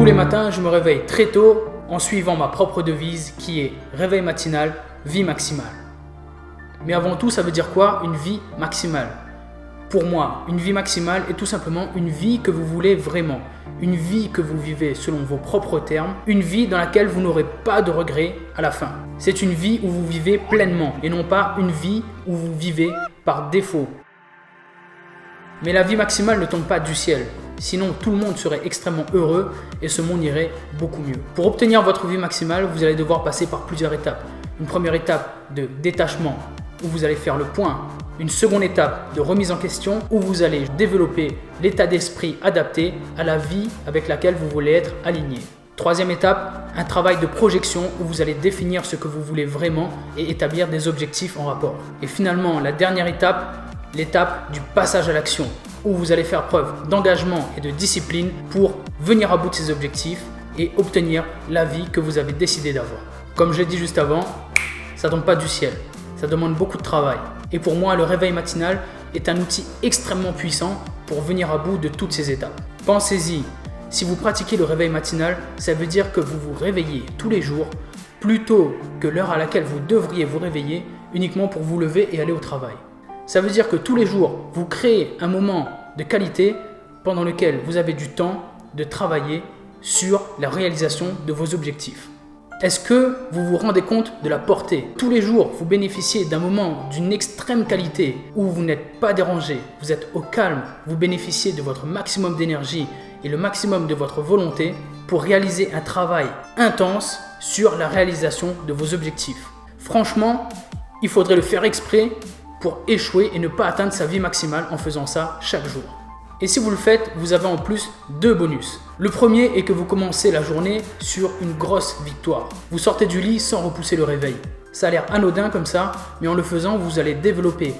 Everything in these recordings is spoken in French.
Tous les matins, je me réveille très tôt en suivant ma propre devise qui est réveil matinal, vie maximale. Mais avant tout, ça veut dire quoi une vie maximale? Pour moi, une vie maximale est tout simplement une vie que vous voulez vraiment. Une vie que vous vivez selon vos propres termes. Une vie dans laquelle vous n'aurez pas de regrets à la fin. C'est une vie où vous vivez pleinement et non pas une vie où vous vivez par défaut. Mais la vie maximale ne tombe pas du ciel. Sinon, tout le monde serait extrêmement heureux et ce monde irait beaucoup mieux. Pour obtenir votre vie maximale, vous allez devoir passer par plusieurs étapes. Une première étape de détachement où vous allez faire le point. Une seconde étape de remise en question où vous allez développer l'état d'esprit adapté à la vie avec laquelle vous voulez être aligné. Troisième étape, un travail de projection où vous allez définir ce que vous voulez vraiment et établir des objectifs en rapport. Et finalement, la dernière étape, l'étape du passage à l'action où vous allez faire preuve d'engagement et de discipline pour venir à bout de ces objectifs et obtenir la vie que vous avez décidé d'avoir. Comme je l'ai dit juste avant, ça ne tombe pas du ciel, ça demande beaucoup de travail. Et pour moi, le réveil matinal est un outil extrêmement puissant pour venir à bout de toutes ces étapes. Pensez-y, si vous pratiquez le réveil matinal, ça veut dire que vous vous réveillez tous les jours plus tôt que l'heure à laquelle vous devriez vous réveiller uniquement pour vous lever et aller au travail. Ça veut dire que tous les jours, vous créez un moment de qualité pendant lequel vous avez du temps de travailler sur la réalisation de vos objectifs. Est-ce que vous vous rendez compte de la portée? Tous les jours, vous bénéficiez d'un moment d'une extrême qualité où vous n'êtes pas dérangé, vous êtes au calme, vous bénéficiez de votre maximum d'énergie et le maximum de votre volonté pour réaliser un travail intense sur la réalisation de vos objectifs. Franchement, il faudrait le faire exprès pour échouer et ne pas atteindre sa vie maximale en faisant ça chaque jour. Et si vous le faites, vous avez en plus 2 bonus. Le premier est que vous commencez la journée sur une grosse victoire. Vous sortez du lit sans repousser le réveil. Ça a l'air anodin comme ça, mais en le faisant, vous allez développer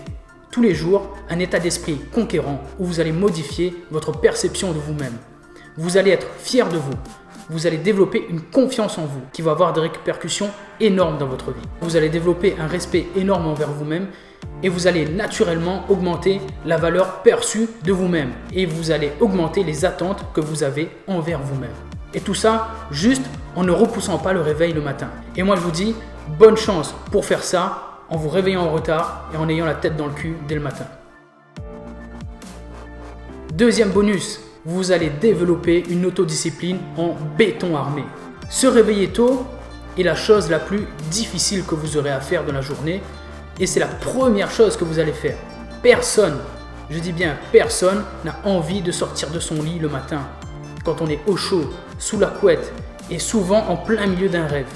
tous les jours un état d'esprit conquérant où vous allez modifier votre perception de vous-même. Vous allez être fier de vous. Vous allez développer une confiance en vous qui va avoir des répercussions énormes dans votre vie. Vous allez développer un respect énorme envers vous-même et vous allez naturellement augmenter la valeur perçue de vous-même et vous allez augmenter les attentes que vous avez envers vous-même. Et tout ça juste en ne repoussant pas le réveil le matin. Et moi je vous dis bonne chance pour faire ça en vous réveillant en retard et en ayant la tête dans le cul dès le matin. Deuxième bonus, vous allez développer une autodiscipline en béton armé. Se réveiller tôt est la chose la plus difficile que vous aurez à faire de la journée et c'est la première chose que vous allez faire. Personne, je dis bien personne, n'a envie de sortir de son lit le matin quand on est au chaud, sous la couette et souvent en plein milieu d'un rêve.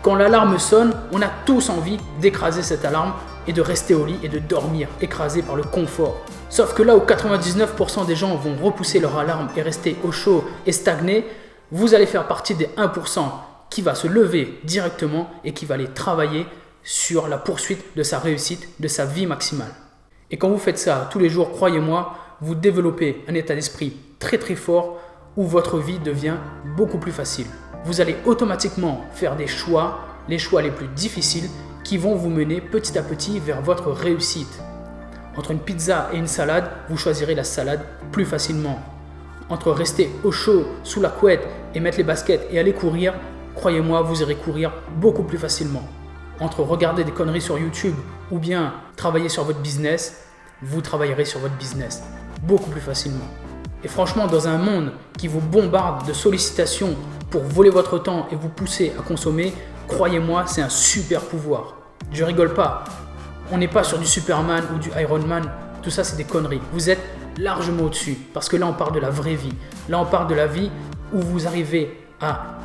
Quand l'alarme sonne, on a tous envie d'écraser cette alarme et de rester au lit et de dormir, écrasé par le confort. Sauf que là où 99% des gens vont repousser leur alarme et rester au chaud et stagner, vous allez faire partie des 1% qui va se lever directement et qui va aller travailler sur la poursuite de sa réussite, de sa vie maximale. Et quand vous faites ça tous les jours, croyez-moi, vous développez un état d'esprit très très fort où votre vie devient beaucoup plus facile. Vous allez automatiquement faire des choix, les choix les plus difficiles qui vont vous mener petit à petit vers votre réussite. Entre une pizza et une salade, vous choisirez la salade plus facilement. Entre rester au chaud, sous la couette et mettre les baskets et aller courir, croyez-moi, vous irez courir beaucoup plus facilement. Entre regarder des conneries sur YouTube ou bien travailler sur votre business, vous travaillerez sur votre business beaucoup plus facilement. Et franchement, dans un monde qui vous bombarde de sollicitations pour voler votre temps et vous pousser à consommer, croyez-moi, c'est un super pouvoir. Je rigole pas. On n'est pas sur du Superman ou du Iron Man. Tout ça, c'est des conneries. Vous êtes largement au-dessus parce que là, on parle de la vraie vie. Là, on parle de la vie où vous arrivez à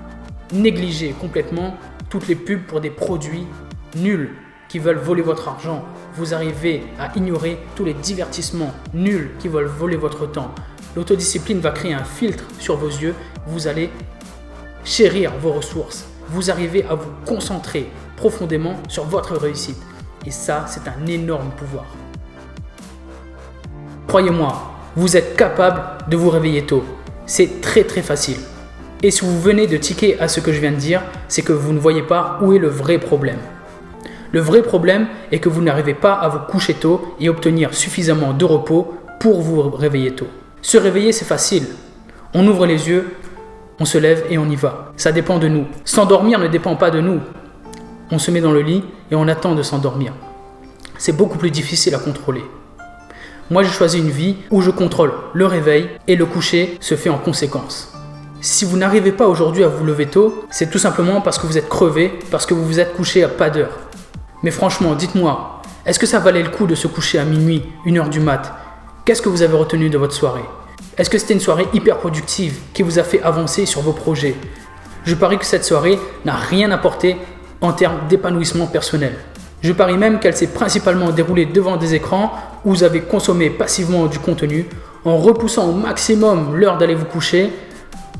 négliger complètement toutes les pubs pour des produits nuls qui veulent voler votre argent. Vous arrivez à ignorer tous les divertissements nuls qui veulent voler votre temps. L'autodiscipline va créer un filtre sur vos yeux. Vous allez chérir vos ressources. Vous arrivez à vous concentrer profondément sur votre réussite. Et ça, c'est un énorme pouvoir. Croyez-moi, vous êtes capable de vous réveiller tôt. C'est très très facile. Et si vous venez de tiquer à ce que je viens de dire, c'est que vous ne voyez pas où est le vrai problème. Le vrai problème est que vous n'arrivez pas à vous coucher tôt et obtenir suffisamment de repos pour vous réveiller tôt. Se réveiller, c'est facile. On ouvre les yeux, on se lève et on y va. Ça dépend de nous. S'endormir ne dépend pas de nous. On se met dans le lit et on attend de s'endormir. C'est beaucoup plus difficile à contrôler. Moi, j'ai choisi une vie où je contrôle le réveil et le coucher se fait en conséquence. Si vous n'arrivez pas aujourd'hui à vous lever tôt, c'est tout simplement parce que vous êtes crevé, parce que vous vous êtes couché à pas d'heure. Mais franchement, dites-moi, est-ce que ça valait le coup de se coucher à minuit, 1h du mat? Qu'est-ce que vous avez retenu de votre soirée? Est-ce que c'était une soirée hyper productive qui vous a fait avancer sur vos projets? Je parie que cette soirée n'a rien apporté en termes d'épanouissement personnel. Je parie même qu'elle s'est principalement déroulée devant des écrans où vous avez consommé passivement du contenu en repoussant au maximum l'heure d'aller vous coucher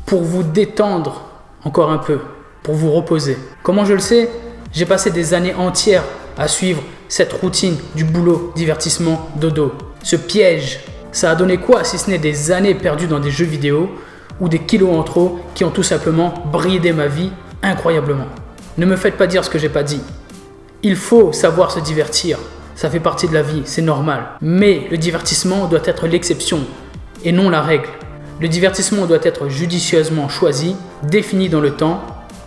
pour vous détendre encore un peu, pour vous reposer. Comment je le sais? J'ai passé des années entières à suivre cette routine du boulot, divertissement, dodo. Ce piège, ça a donné quoi si ce n'est des années perdues dans des jeux vidéo ou des kilos en trop qui ont tout simplement bridé ma vie incroyablement. Ne me faites pas dire ce que j'ai pas dit. Il faut savoir se divertir, ça fait partie de la vie, c'est normal. Mais le divertissement doit être l'exception et non la règle. Le divertissement doit être judicieusement choisi, défini dans le temps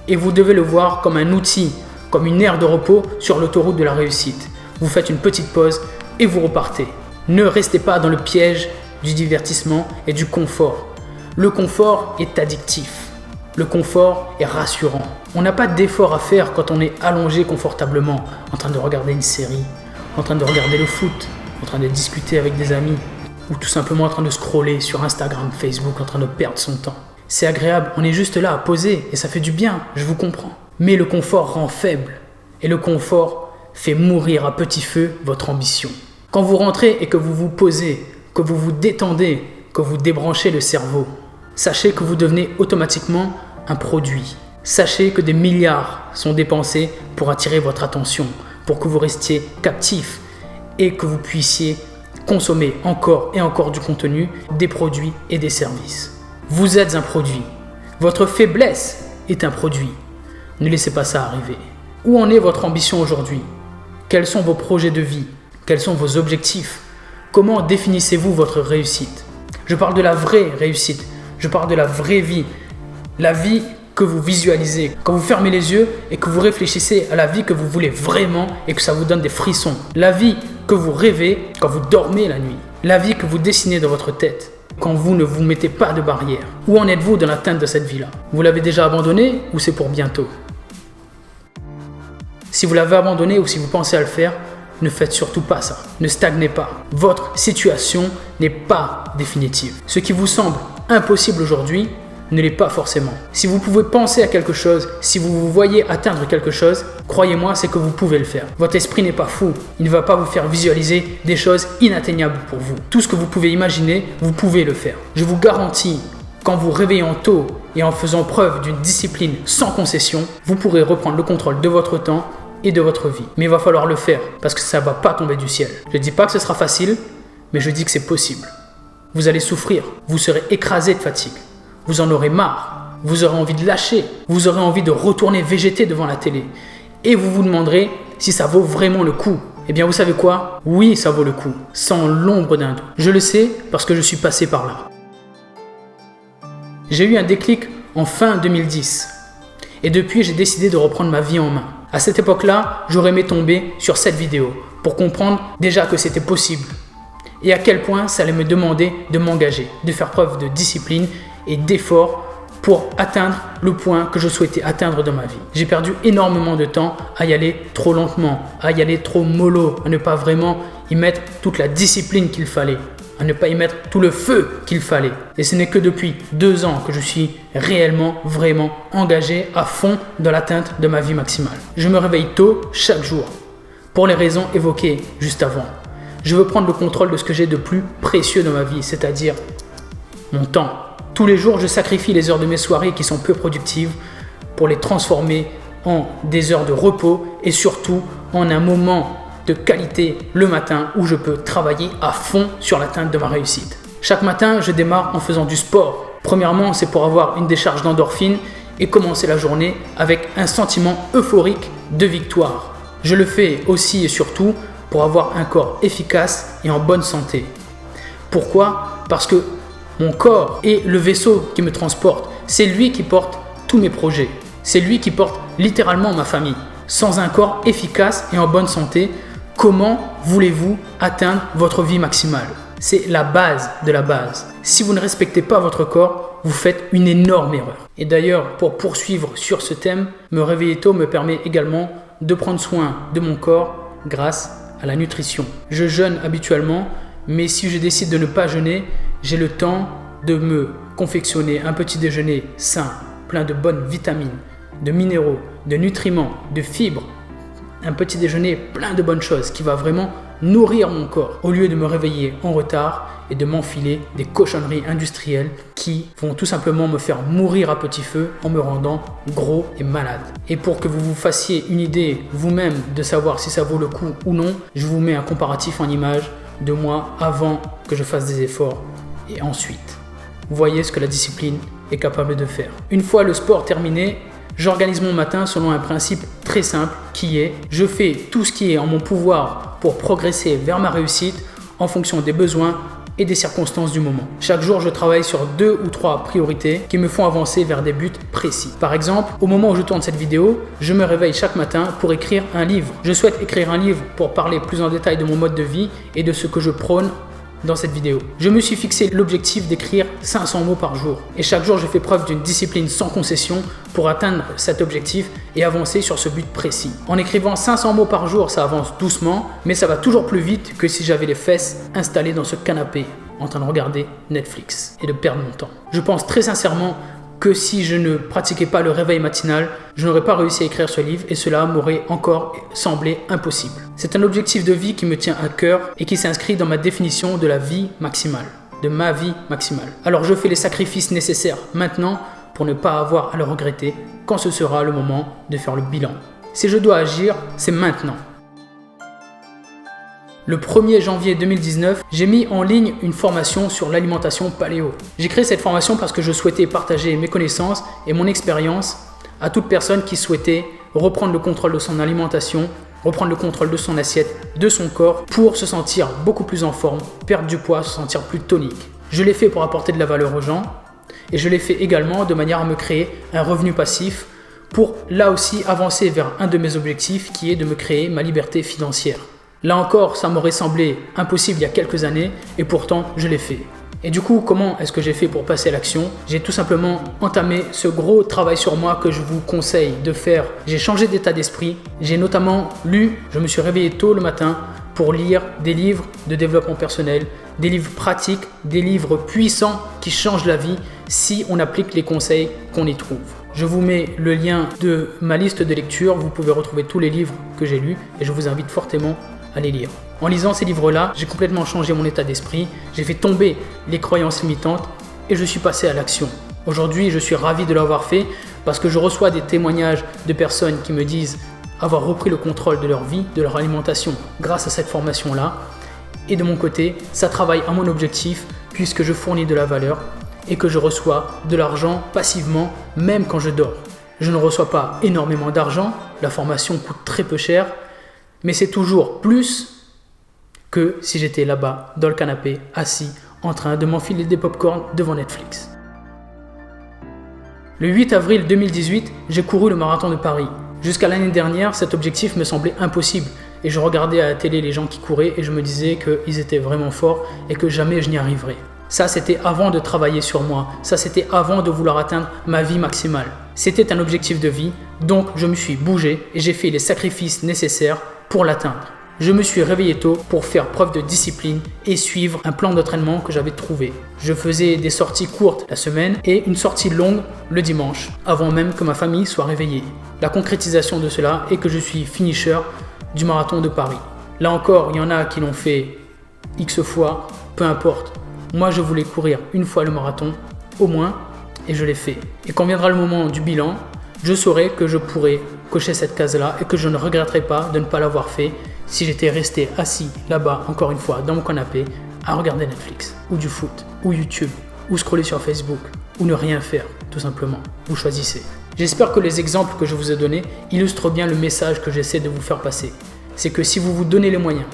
et vous devez le voir comme un outil, comme une aire de repos sur l'autoroute de la réussite. Vous faites une petite pause et vous repartez. Ne restez pas dans le piège du divertissement et du confort. Le confort est addictif. Le confort est rassurant. On n'a pas d'effort à faire quand on est allongé confortablement, en train de regarder une série, en train de regarder le foot, en train de discuter avec des amis, ou tout simplement en train de scroller sur Instagram, Facebook, en train de perdre son temps. C'est agréable, on est juste là à poser et ça fait du bien, je vous comprends. Mais le confort rend faible et le confort fait mourir à petit feu votre ambition. Quand vous rentrez et que vous vous posez, que vous vous détendez, que vous débranchez le cerveau, sachez que vous devenez automatiquement un produit. Sachez que des milliards sont dépensés pour attirer votre attention, pour que vous restiez captif et que vous puissiez consommer encore et encore du contenu, des produits et des services. Vous êtes un produit. Votre faiblesse est un produit. Ne laissez pas ça arriver. Où en est votre ambition aujourd'hui? Quels sont vos projets de vie? Quels sont vos objectifs? Comment définissez-vous votre réussite? Je parle de la vraie réussite. Je parle de la vraie vie. La vie que vous visualisez. Quand vous fermez les yeux et que vous réfléchissez à la vie que vous voulez vraiment et que ça vous donne des frissons. La vie que vous rêvez quand vous dormez la nuit. La vie que vous dessinez dans votre tête quand vous ne vous mettez pas de barrière. Où en êtes-vous dans l'atteinte de cette vie-là? Vous l'avez déjà abandonnée ou c'est pour bientôt? Si vous l'avez abandonné ou si vous pensez à le faire, ne faites surtout pas ça. Ne stagnez pas. Votre situation n'est pas définitive. Ce qui vous semble impossible aujourd'hui ne l'est pas forcément. Si vous pouvez penser à quelque chose, si vous vous voyez atteindre quelque chose, croyez-moi, c'est que vous pouvez le faire. Votre esprit n'est pas fou. Il ne va pas vous faire visualiser des choses inatteignables pour vous. Tout ce que vous pouvez imaginer, vous pouvez le faire. Je vous garantis, qu'en vous réveillant tôt et en faisant preuve d'une discipline sans concession, vous pourrez reprendre le contrôle de votre temps et de votre vie. Mais il va falloir le faire parce que ça ne va pas tomber du ciel. Je ne dis pas que ce sera facile, mais je dis que c'est possible. Vous allez souffrir, vous serez écrasé de fatigue. Vous en aurez marre, vous aurez envie de lâcher, vous aurez envie de retourner végéter devant la télé. Et vous vous demanderez si ça vaut vraiment le coup. Eh bien vous savez quoi? Oui, ça vaut le coup, sans l'ombre d'un doute. Je le sais parce que je suis passé par là. J'ai eu un déclic en fin 2010. Et depuis, j'ai décidé de reprendre ma vie en main. À cette époque-là, j'aurais aimé tomber sur cette vidéo pour comprendre déjà que c'était possible. Et à quel point ça allait me demander de m'engager, de faire preuve de discipline et d'effort pour atteindre le point que je souhaitais atteindre dans ma vie. J'ai perdu énormément de temps à y aller trop lentement, à y aller trop mollo, à ne pas vraiment y mettre toute la discipline qu'il fallait, à ne pas y mettre tout le feu qu'il fallait. Et ce n'est que depuis 2 ans que je suis réellement, vraiment engagé à fond dans l'atteinte de ma vie maximale. Je me réveille tôt chaque jour, pour les raisons évoquées juste avant. Je veux prendre le contrôle de ce que j'ai de plus précieux dans ma vie, c'est-à-dire mon temps. Tous les jours, je sacrifie les heures de mes soirées qui sont peu productives pour les transformer en des heures de repos et surtout en un moment de qualité le matin où je peux travailler à fond sur l'atteinte de ma réussite. Chaque matin, je démarre en faisant du sport. Premièrement, c'est pour avoir une décharge d'endorphine et commencer la journée avec un sentiment euphorique de victoire. Je le fais aussi et surtout pour avoir un corps efficace et en bonne santé. Pourquoi? Parce que Mon corps est le vaisseau qui me transporte. C'est lui qui porte tous mes projets. C'est lui qui porte littéralement ma famille. Sans un corps efficace et en bonne santé, comment voulez-vous atteindre votre vie maximale? C'est la base de la base. Si vous ne respectez pas votre corps, vous faites une énorme erreur. Et d'ailleurs, pour poursuivre sur ce thème, me réveiller tôt me permet également de prendre soin de mon corps grâce à la nutrition. Je jeûne habituellement, mais si je décide de ne pas jeûner, j'ai le temps de me confectionner un petit déjeuner sain, plein de bonnes vitamines, de minéraux, de nutriments, de fibres. Un petit déjeuner plein de bonnes choses qui va vraiment nourrir mon corps au lieu de me réveiller en retard et de m'enfiler des cochonneries industrielles qui vont tout simplement me faire mourir à petit feu en me rendant gros et malade. Et pour que vous vous fassiez une idée vous-même de savoir si ça vaut le coup ou non, je vous mets un comparatif en image de moi avant que je fasse des efforts et ensuite. Vous voyez ce que la discipline est capable de faire. Une fois le sport terminé, j'organise mon matin selon un principe très simple qui est je fais tout ce qui est en mon pouvoir pour progresser vers ma réussite en fonction des besoins et des circonstances du moment. Chaque jour, je travaille sur 2 ou 3 priorités qui me font avancer vers des buts précis. Par exemple, au moment où je tourne cette vidéo, je me réveille chaque matin pour écrire un livre. Je souhaite écrire un livre pour parler plus en détail de mon mode de vie et de ce que je prône dans cette vidéo. Je me suis fixé l'objectif d'écrire 500 mots par jour. Et chaque jour, je fais preuve d'une discipline sans concession pour atteindre cet objectif et avancer sur ce but précis. En écrivant 500 mots par jour, ça avance doucement, mais ça va toujours plus vite que si j'avais les fesses installées dans ce canapé en train de regarder Netflix et de perdre mon temps. Je pense très sincèrement que si je ne pratiquais pas le réveil matinal, je n'aurais pas réussi à écrire ce livre et cela m'aurait encore semblé impossible. C'est un objectif de vie qui me tient à cœur et qui s'inscrit dans ma définition de la vie maximale, de ma vie maximale. Alors je fais les sacrifices nécessaires maintenant pour ne pas avoir à le regretter quand ce sera le moment de faire le bilan. Si je dois agir, c'est maintenant. Le 1er janvier 2019, j'ai mis en ligne une formation sur l'alimentation paléo. J'ai créé cette formation parce que je souhaitais partager mes connaissances et mon expérience à toute personne qui souhaitait reprendre le contrôle de son alimentation, reprendre le contrôle de son assiette, de son corps pour se sentir beaucoup plus en forme, perdre du poids, se sentir plus tonique. Je l'ai fait pour apporter de la valeur aux gens et je l'ai fait également de manière à me créer un revenu passif pour là aussi avancer vers un de mes objectifs qui est de me créer ma liberté financière. Là encore, ça m'aurait semblé impossible il y a quelques années et pourtant je l'ai fait. Et du coup, comment est-ce que j'ai fait pour passer à l'action? J'ai tout simplement entamé ce gros travail sur moi que je vous conseille de faire. J'ai changé d'état d'esprit. J'ai notamment lu, je me suis réveillé tôt le matin pour lire des livres de développement personnel, des livres pratiques, des livres puissants qui changent la vie si on applique les conseils qu'on y trouve. Je vous mets le lien de ma liste de lecture. Vous pouvez retrouver tous les livres que j'ai lus et je vous invite fortement à les lire. En lisant ces livres-là, j'ai complètement changé mon état d'esprit, j'ai fait tomber les croyances limitantes et je suis passé à l'action. Aujourd'hui, je suis ravi de l'avoir fait parce que je reçois des témoignages de personnes qui me disent avoir repris le contrôle de leur vie, de leur alimentation grâce à cette formation-là. Et de mon côté, ça travaille à mon objectif puisque je fournis de la valeur et que je reçois de l'argent passivement même quand je dors. Je ne reçois pas énormément d'argent, la formation coûte très peu cher, mais c'est toujours plus que si j'étais là-bas, dans le canapé, assis, en train de m'enfiler des pop-corn devant Netflix. Le 8 avril 2018, j'ai couru le marathon de Paris. Jusqu'à l'année dernière, cet objectif me semblait impossible. Et je regardais à la télé les gens qui couraient et je me disais qu'ils étaient vraiment forts et que jamais je n'y arriverais. Ça, c'était avant de travailler sur moi. Ça, c'était avant de vouloir atteindre ma vie maximale. C'était un objectif de vie, donc je me suis bougé et j'ai fait les sacrifices nécessaires pour l'atteindre. Je me suis réveillé tôt pour faire preuve de discipline et suivre un plan d'entraînement que j'avais trouvé. Je faisais des sorties courtes la semaine et une sortie longue le dimanche, avant même que ma famille soit réveillée. La concrétisation de cela est que je suis finisher du marathon de Paris. Là encore, il y en a qui l'ont fait X fois, peu importe. Moi, je voulais courir une fois le marathon, au moins, et je l'ai fait. Et quand viendra le moment du bilan, je saurai que je pourrai cocher cette case-là et que je ne regretterai pas de ne pas l'avoir fait si j'étais resté assis là-bas, encore une fois, dans mon canapé, à regarder Netflix, ou du foot, ou YouTube, ou scroller sur Facebook, ou ne rien faire, tout simplement. Vous choisissez. J'espère que les exemples que je vous ai donnés illustrent bien le message que j'essaie de vous faire passer. C'est que si vous vous donnez les moyens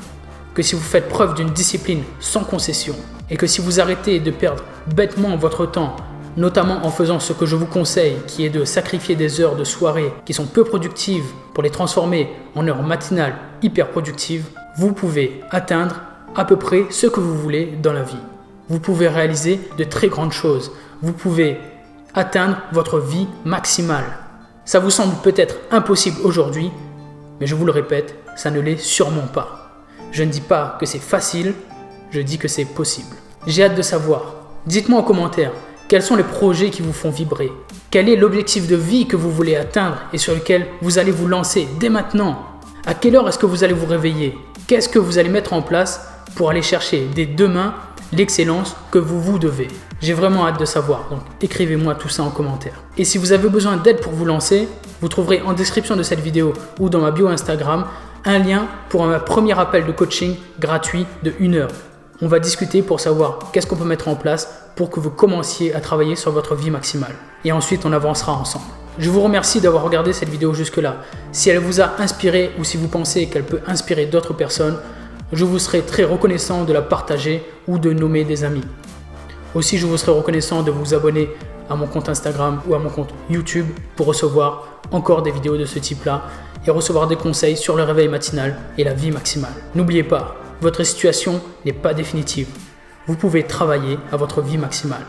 que si vous faites preuve d'une discipline sans concession et que si vous arrêtez de perdre bêtement votre temps, notamment en faisant ce que je vous conseille, qui est de sacrifier des heures de soirée qui sont peu productives pour les transformer en heures matinales hyper productives, vous pouvez atteindre à peu près ce que vous voulez dans la vie. Vous pouvez réaliser de très grandes choses. Vous pouvez atteindre votre vie maximale. Ça vous semble peut-être impossible aujourd'hui, mais je vous le répète, ça ne l'est sûrement pas. Je ne dis pas que c'est facile, je dis que c'est possible. J'ai hâte de savoir. Dites-moi en commentaire, quels sont les projets qui vous font vibrer? Quel est l'objectif de vie que vous voulez atteindre et sur lequel vous allez vous lancer dès maintenant? À quelle heure est-ce que vous allez vous réveiller? Qu'est-ce que vous allez mettre en place pour aller chercher dès demain l'excellence que vous devez? J'ai vraiment hâte de savoir, donc écrivez-moi tout ça en commentaire. Et si vous avez besoin d'aide pour vous lancer, vous trouverez en description de cette vidéo ou dans ma bio Instagram un lien pour un premier appel de coaching gratuit de 1 heure. On va discuter pour savoir qu'est-ce qu'on peut mettre en place pour que vous commenciez à travailler sur votre vie maximale. Et ensuite, on avancera ensemble. Je vous remercie d'avoir regardé cette vidéo jusque-là. Si elle vous a inspiré ou si vous pensez qu'elle peut inspirer d'autres personnes, je vous serai très reconnaissant de la partager ou de nommer des amis. Aussi, je vous serai reconnaissant de vous abonner à mon compte Instagram ou à mon compte YouTube pour recevoir encore des vidéos de ce type-là et recevoir des conseils sur le réveil matinal et la vie maximale. N'oubliez pas, votre situation n'est pas définitive. Vous pouvez travailler à votre vie maximale.